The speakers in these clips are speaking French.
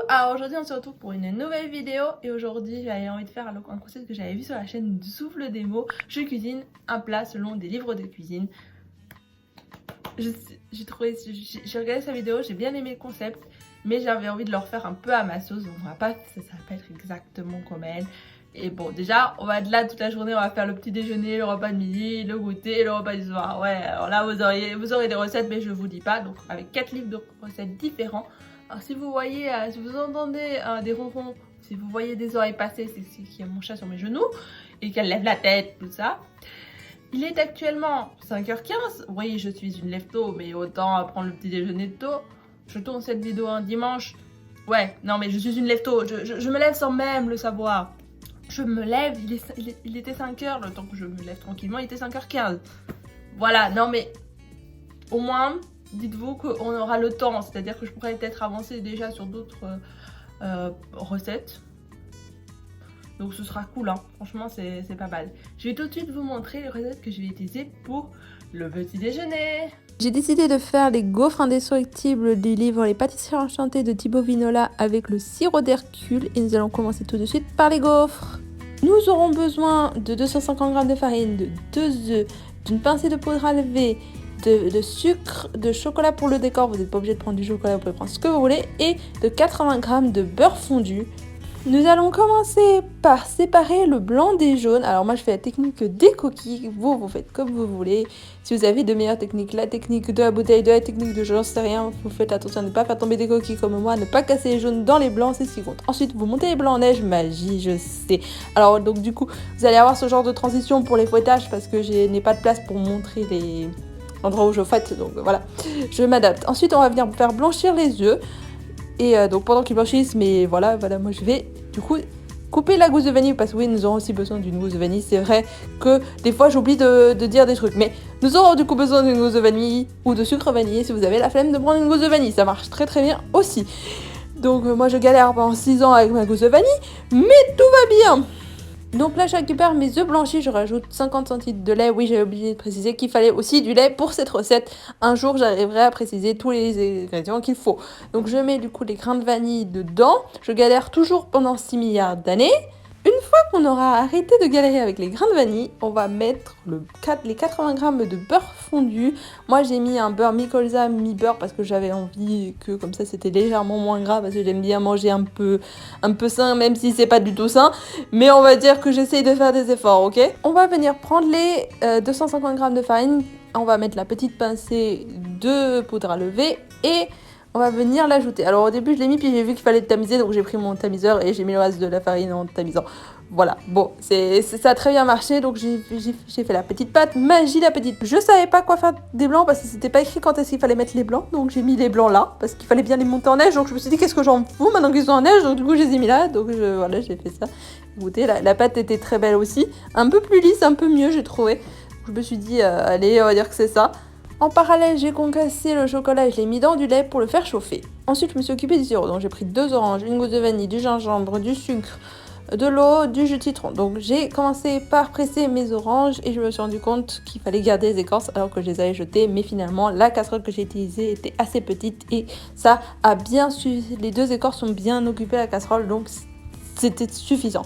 Alors aujourd'hui on se retrouve pour une nouvelle vidéo et aujourd'hui j'avais envie de faire un concept que j'avais vu sur la chaîne du Souffle des mots. Je cuisine un plat selon des livres de cuisine. J'ai regardé sa vidéo, j'ai bien aimé le concept, mais j'avais envie de le refaire un peu à ma sauce, donc ça va pas être exactement comme elle. Et bon, déjà, on va être là toute la journée, on va faire le petit déjeuner, le repas de midi, le goûter, le repas du soir. Ouais, alors là, vous aurez des recettes, mais je vous dis pas. Donc, avec 4 livres de recettes différents. Alors, si vous voyez, si vous entendez des ronrons, si vous voyez des oreilles passer, c'est qu'il y a mon chat sur mes genoux et qu'elle lève la tête, tout ça. Il est actuellement 5h15. Oui, je suis une lève-tôt, mais autant prendre le petit déjeuner de tôt. Je tourne cette vidéo un dimanche. Ouais, non, mais je suis une lève-tôt. Je me lève sans même le savoir. Je me lève, il était 5h, le temps que je me lève tranquillement, il était 5h15. Voilà, non mais au moins, dites-vous qu'on aura le temps, c'est-à-dire que je pourrais peut-être avancer déjà sur d'autres recettes. Donc ce sera cool, hein. Franchement c'est pas mal. Je vais tout de suite vous montrer les recettes que je vais utiliser pour le petit déjeuner. J'ai décidé de faire les gaufres indestructibles du livre Les pâtisseries enchantées de Thibaut Vinola avec le sirop d'Hercule. Et nous allons commencer tout de suite par les gaufres. Nous aurons besoin de 250 g de farine, de 2 œufs, d'une pincée de poudre à lever, de sucre, de chocolat pour le décor, vous n'êtes pas obligé de prendre du chocolat, vous pouvez prendre ce que vous voulez, et de 80 g de beurre fondu. Nous allons commencer par séparer le blanc des jaunes. Alors moi je fais la technique des coquilles, vous faites comme vous voulez. Si vous avez de meilleures techniques, la technique de la bouteille, de la technique de j'en sais rien, vous faites attention à ne pas faire tomber des coquilles comme moi, à ne pas casser les jaunes dans les blancs, c'est ce qui compte. Ensuite vous montez les blancs en neige, magie, je sais. Alors donc du coup vous allez avoir ce genre de transition pour les fouettages parce que je n'ai pas de place pour montrer l'endroit où je fouette, donc voilà, je m'adapte. Ensuite on va venir faire blanchir les œufs. Et donc pendant qu'ils blanchissent, mais voilà, moi je vais du coup couper la gousse de vanille parce que oui, nous aurons aussi besoin d'une gousse de vanille. C'est vrai que des fois j'oublie de dire des trucs, mais nous aurons du coup besoin d'une gousse de vanille ou de sucre vanillé si vous avez la flemme de prendre une gousse de vanille. Ça marche très bien aussi. Donc moi je galère pendant 6 ans avec ma gousse de vanille, mais tout va bien. Donc là je récupère mes œufs blanchis, je rajoute 50 centilitres de lait. Oui, j'avais oublié de préciser qu'il fallait aussi du lait pour cette recette. Un jour j'arriverai à préciser tous les ingrédients qu'il faut. Donc je mets du coup les grains de vanille dedans. Je galère toujours pendant 6 milliards d'années. Une fois qu'on aura arrêté de galérer avec les grains de vanille, on va mettre les 80 g de beurre fondu. Moi j'ai mis un beurre mi-colza, mi-beurre parce que j'avais envie que comme ça c'était légèrement moins gras parce que j'aime bien manger un peu sain même si c'est pas du tout sain. Mais on va dire que j'essaye de faire des efforts, ok? On va venir prendre les 250 g de farine, on va mettre la petite pincée de poudre à lever et on va venir l'ajouter. Alors au début je l'ai mis puis j'ai vu qu'il fallait le tamiser donc j'ai pris mon tamiseur et j'ai mis le reste de la farine en tamisant. Voilà, bon, ça a très bien marché donc j'ai fait la petite pâte, magie la petite. Je savais pas quoi faire des blancs parce que c'était pas écrit quand est-ce qu'il fallait mettre les blancs donc j'ai mis les blancs là parce qu'il fallait bien les monter en neige donc je me suis dit qu'est-ce que j'en fous maintenant qu'ils sont en neige donc du coup je les ai mis là donc voilà j'ai fait ça. Écoutez, la pâte était très belle aussi, un peu plus lisse, un peu mieux j'ai trouvé. Je me suis dit allez on va dire que c'est ça. En parallèle, j'ai concassé le chocolat et je l'ai mis dans du lait pour le faire chauffer. Ensuite, je me suis occupée du sirop. Donc, j'ai pris 2 oranges, une gousse de vanille, du gingembre, du sucre, de l'eau, du jus de citron. Donc, j'ai commencé par presser mes oranges et je me suis rendu compte qu'il fallait garder les écorces alors que je les avais jetées. Mais finalement, la casserole que j'ai utilisée était assez petite et ça a bien suffi. Les 2 écorces sont bien occupées la casserole, donc c'était suffisant,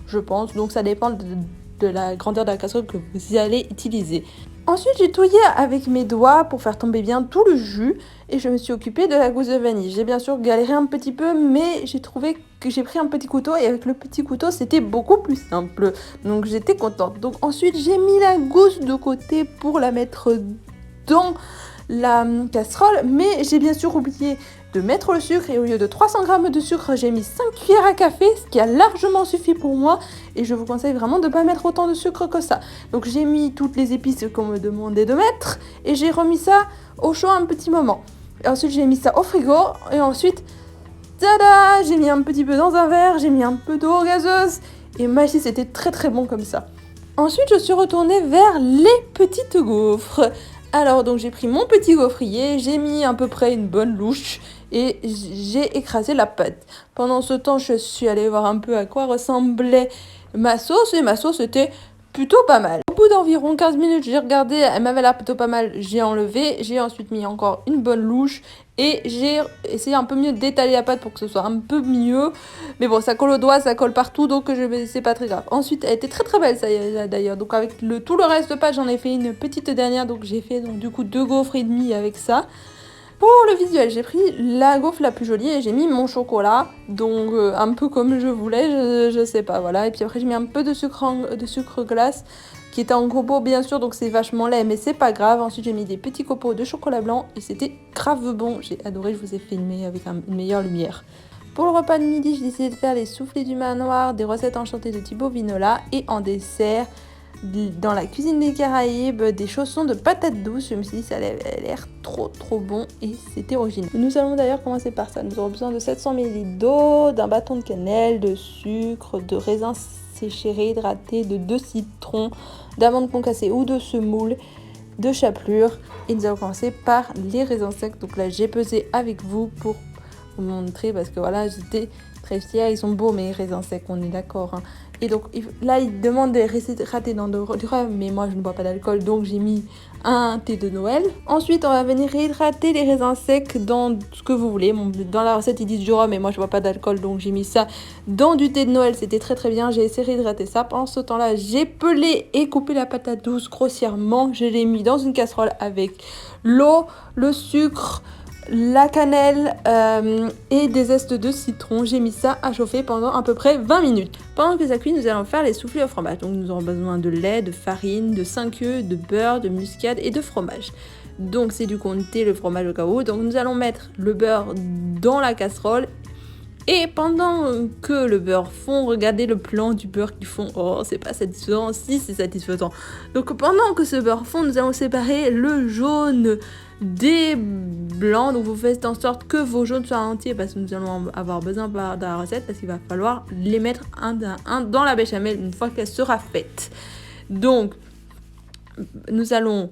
je pense. Donc, ça dépend de la grandeur de la casserole que vous allez utiliser. Ensuite, j'ai touillé avec mes doigts pour faire tomber bien tout le jus et je me suis occupée de la gousse de vanille. J'ai bien sûr galéré un petit peu, mais j'ai trouvé que j'ai pris un petit couteau et avec le petit couteau, c'était beaucoup plus simple. Donc, j'étais contente. Donc, ensuite, j'ai mis la gousse de côté pour la mettre dans la casserole, mais j'ai bien sûr oublié de mettre le sucre et au lieu de 300 g de sucre, j'ai mis 5 cuillères à café, ce qui a largement suffi pour moi et je vous conseille vraiment de ne pas mettre autant de sucre que ça. Donc j'ai mis toutes les épices qu'on me demandait de mettre et j'ai remis ça au chaud un petit moment. Et ensuite j'ai mis ça au frigo et ensuite, tada, j'ai mis un petit peu dans un verre, j'ai mis un peu d'eau gazeuse et magie, c'était très bon comme ça. Ensuite je suis retournée vers les petites gaufres. Alors donc j'ai pris mon petit gaufrier, j'ai mis à peu près une bonne louche et j'ai écrasé la pâte. Pendant ce temps, je suis allée voir un peu à quoi ressemblait ma sauce et ma sauce était plutôt pas mal. bout d'environ 15 minutes, j'ai regardé, elle m'avait l'air plutôt pas mal, j'ai enlevé, j'ai ensuite mis encore une bonne louche et j'ai essayé un peu mieux d'étaler la pâte pour que ce soit un peu mieux. Mais bon, ça colle au doigt, ça colle partout, donc c'est pas très grave. Ensuite, elle était très très belle ça d'ailleurs. Donc avec tout le reste de pâte, j'en ai fait une petite dernière, donc j'ai fait donc du coup 2 gaufres et demi avec ça. Pour le visuel, j'ai pris la gaufre la plus jolie et j'ai mis mon chocolat, donc un peu comme je voulais, je sais pas, voilà. Et puis après j'ai mis un peu de sucre glace qui était en copeaux bien sûr, donc c'est vachement laid, mais c'est pas grave. Ensuite j'ai mis des petits copeaux de chocolat blanc et c'était grave bon, j'ai adoré, je vous ai filmé avec une meilleure lumière. Pour le repas de midi, j'ai décidé de faire les soufflés du manoir, des recettes enchantées de Thibaut Vinola et en dessert, dans la cuisine des Caraïbes, des chaussons de patates douces. Je me suis dit ça avait l'air trop bon et c'était original. Nous allons d'ailleurs commencer par ça. Nous aurons besoin de 700 ml d'eau, d'un bâton de cannelle, de sucre, de raisins séchés réhydratés, de 2 citrons, d'amandes concassées ou de semoule, de chapelure. Et nous allons commencer par les raisins secs. Donc là j'ai pesé avec vous pour vous montrer parce que voilà, j'étais très fière. Ils sont beaux mes raisins secs, on est d'accord, hein. Et donc là, il demande de réhydrater dans du rhum, mais moi je ne bois pas d'alcool, donc j'ai mis un thé de Noël. Ensuite, on va venir réhydrater les raisins secs dans ce que vous voulez. Dans la recette, ils disent du rhum, mais moi je bois pas d'alcool, donc j'ai mis ça dans du thé de Noël. C'était très bien. J'ai essayé de réhydrater ça. Pendant ce temps-là, j'ai pelé et coupé la patate douce grossièrement. Je l'ai mis dans une casserole avec l'eau, le sucre, la cannelle et des zestes de citron. J'ai mis ça à chauffer pendant à peu près 20 minutes. Pendant que ça cuit, nous allons faire les soufflés au fromage. Donc nous aurons besoin de lait, de farine, de 5 œufs, de beurre, de muscade et de fromage. Donc c'est du comté, le fromage au cas où. Donc nous allons mettre le beurre dans la casserole. Et pendant que le beurre fond, regardez le plan du beurre qui fond. Oh, c'est pas satisfaisant. Si, c'est satisfaisant. Donc pendant que ce beurre fond, nous allons séparer le jaune des blancs. Donc vous faites en sorte que vos jaunes soient entiers parce que nous allons avoir besoin de la recette parce qu'il va falloir les mettre un à un dans la béchamel une fois qu'elle sera faite. Donc nous allons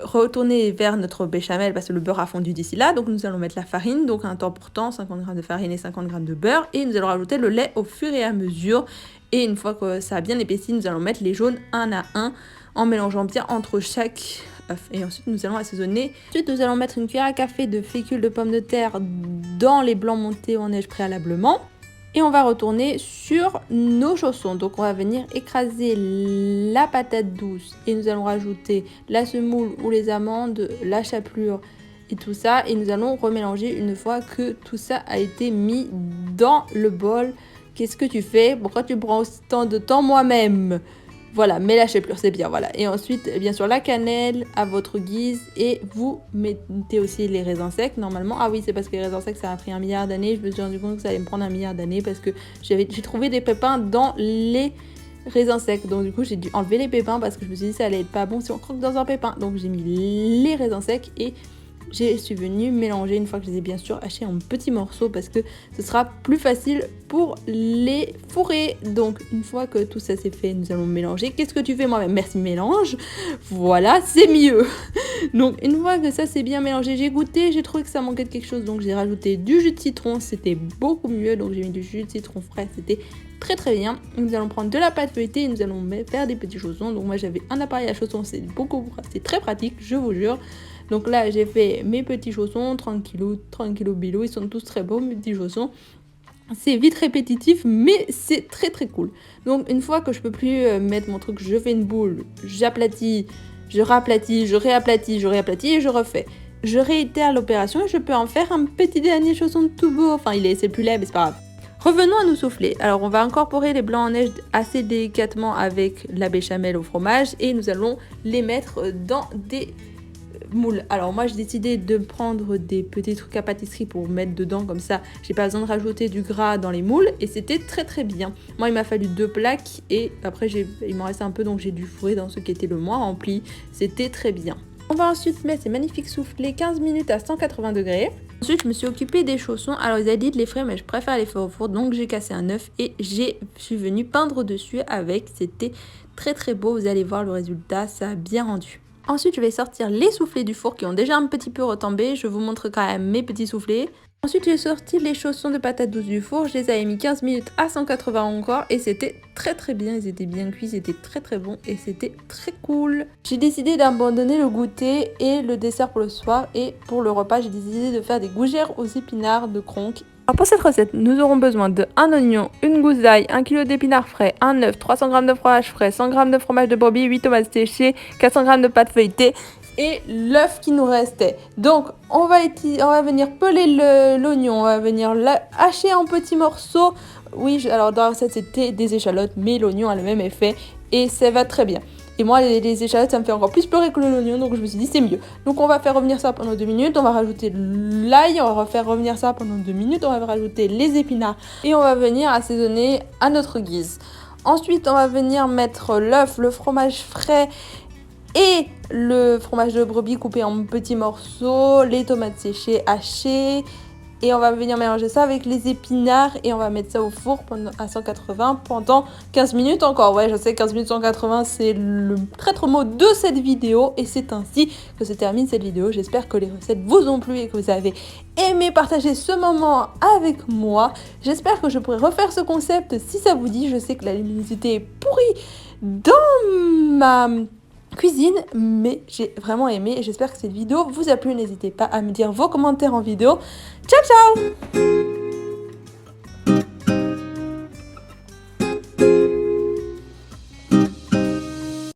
retourner vers notre béchamel parce que le beurre a fondu d'ici là. Donc nous allons mettre la farine, donc un temps pour temps, 50 g de farine et 50 g de beurre, et nous allons rajouter le lait au fur et à mesure. Et une fois que ça a bien épaissi, nous allons mettre les jaunes un à un en mélangeant bien entre chaque œuf. Et ensuite nous allons assaisonner. Ensuite nous allons mettre une cuillère à café de fécule de pommes de terre dans les blancs montés en neige préalablement. Et on va retourner sur nos chaussons. Donc on va venir écraser la patate douce et nous allons rajouter la semoule ou les amandes, la chapelure et tout ça. Et nous allons remélanger une fois que tout ça a été mis dans le bol. Qu'est-ce que tu fais? Pourquoi tu prends autant de temps? Moi-même. Voilà, mais la chapelure c'est bien, voilà. Et ensuite, bien sûr, la cannelle à votre guise et vous mettez aussi les raisins secs normalement. Ah oui, c'est parce que les raisins secs ça a pris 1 milliard d'années. Je me suis rendu compte que ça allait me prendre 1 milliard d'années parce que j'ai trouvé des pépins dans les raisins secs. Donc du coup, j'ai dû enlever les pépins parce que je me suis dit que ça allait être pas bon si on croque dans un pépin. Donc j'ai mis les raisins secs et je suis venue mélanger une fois que je les ai bien sûr hachés en petits morceaux parce que ce sera plus facile pour les fourrer. Donc une fois que tout ça c'est fait, nous allons mélanger. Qu'est-ce que tu fais moi-même? Merci, mélange. Voilà, c'est mieux. Donc une fois que ça c'est bien mélangé, j'ai goûté, j'ai trouvé que ça manquait de quelque chose, donc j'ai rajouté du jus de citron, c'était beaucoup mieux. Donc j'ai mis du jus de citron frais, c'était très bien. Nous allons prendre de la pâte feuilletée et nous allons faire des petits chaussons. Donc moi j'avais un appareil à chaussons, c'est très pratique, je vous jure. Donc là, j'ai fait mes petits chaussons, tranquillou bilou, ils sont tous très beaux, mes petits chaussons. C'est vite répétitif, mais c'est très cool. Donc une fois que je peux plus mettre mon truc, je fais une boule, j'aplatis, je raplatis, je réaplatis, je réaplatis et je refais. Je réitère l'opération et je peux en faire un petit dernier chausson tout beau. Enfin, c'est plus laid, mais c'est pas grave. Revenons à nos soufflés. Alors on va incorporer les blancs en neige assez délicatement avec la béchamel au fromage et nous allons les mettre dans des moule. Alors moi j'ai décidé de prendre des petits trucs à pâtisserie pour mettre dedans, comme ça j'ai pas besoin de rajouter du gras dans les moules et c'était très bien. Moi il m'a fallu 2 plaques et après il m'en restait un peu donc j'ai dû fourrer dans ce qui était le moins rempli. C'était très bien. On va ensuite mettre ces magnifiques soufflés 15 minutes à 180 degrés. Ensuite je me suis occupée des chaussons. Alors ils avaient dit de les frire mais je préfère les faire au four, donc j'ai cassé un œuf et je suis venue peindre dessus avec. C'était très beau, vous allez voir le résultat, ça a bien rendu. Ensuite, je vais sortir les soufflés du four qui ont déjà un petit peu retombé. Je vous montre quand même mes petits soufflés. Ensuite, j'ai sorti les chaussons de patates douces du four. Je les avais mis 15 minutes à 180 encore et c'était très bien. Ils étaient bien cuits, ils étaient très bons et c'était très cool. J'ai décidé d'abandonner le goûter et le dessert pour le soir et pour le repas, j'ai décidé de faire des gougères aux épinards de Kronk. Alors pour cette recette, nous aurons besoin de 1 oignon, une gousse d'ail, 1 kg d'épinards frais, un œuf, 300 g de fromage frais, 100 g de fromage de brebis, 8 tomates séchées, 400 g de pâte feuilletée et l'œuf qui nous restait. Donc on va venir peler l'oignon, on va venir hacher en petits morceaux. Oui, alors dans la recette c'était des échalotes, mais l'oignon a le même effet et ça va très bien. Et moi, les échalotes, ça me fait encore plus pleurer que l'oignon, donc je me suis dit, c'est mieux. Donc on va faire revenir ça pendant 2 minutes, on va rajouter l'ail, on va faire revenir ça pendant 2 minutes, on va rajouter les épinards et on va venir assaisonner à notre guise. Ensuite, on va venir mettre l'œuf, le fromage frais et le fromage de brebis coupé en petits morceaux, les tomates séchées hachées. Et on va venir mélanger ça avec les épinards et on va mettre ça au four à 180 pendant 15 minutes encore. Ouais, je sais, 15 minutes 180, c'est le traître mot de cette vidéo. Et c'est ainsi que se termine cette vidéo. J'espère que les recettes vous ont plu et que vous avez aimé partager ce moment avec moi. J'espère que je pourrai refaire ce concept si ça vous dit. Je sais que la luminosité est pourrie dans ma cuisine, mais j'ai vraiment aimé et j'espère que cette vidéo vous a plu. N'hésitez pas à me dire vos commentaires en vidéo. Ciao ciao!